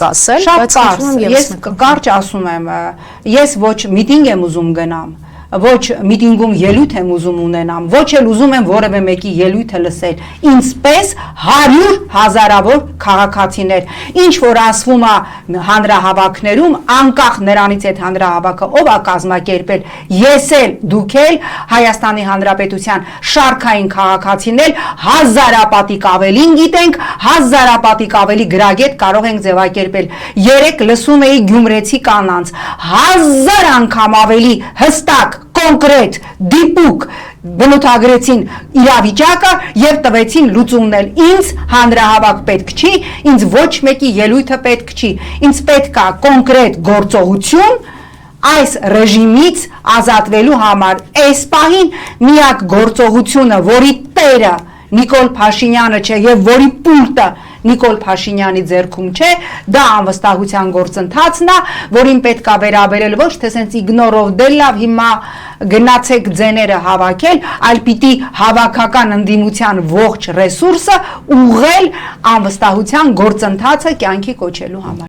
կասել, Շատ կարճ, ես կարճ ասում եմ, ես ոչ միտինգ եմ ուզում գնամ, ոչ միտինգում ելույթ եմ ուզում ունենամ, ոչ էլ ուզում եմ որևէ մեկի ելույթը լսել, ինձպես 100,000-ավոր քաղաքացիներ, ինչ որ ասվում է հանրահավաքներում, անկախ նրանից այդ հանրահավաքը ով է կազմակերպել, ես էլ, դուք էլ, Հայաստանի Հանրապետության շարքային քաղաքացիներ 1000-ապատիկ ավելին գիտենք, 1000-ապատիկ ավելի գրագետ կարող ենք ձևակերպել, երեկ լսում էի գյումրեցի կանանց, 1000 անգամ ավելի հստակ կոնկրետ դիպուկ բնութագրեցին իրավիճակը եւ տվեցին լուծումներ, ինձ հանրահավաք պետք չի, ինձ ոչ մեկի ելույթը պետք չի, ինձ պետք է կոնկրետ գործողություն այս ռեժիմից ազատվելու համար, այս պահին միակ գործողությունը, որի տերը Նիկոլ Փաշինյանը չէ եւ որի պուլտը Նիկոլ Փաշինյանի ձեռքում չէ, դա անվստահության գործընթացն է, որին պետք է վերաբերել ոչ թե սենց իգնորով դե լավ հիմա գնացեք ձեները հավաքել, այլ պիտի հավաքական ընդդիմության ողջ ռեսուրսը ուղղել անվստահության գործընթացը կյանքի կոչելու համար։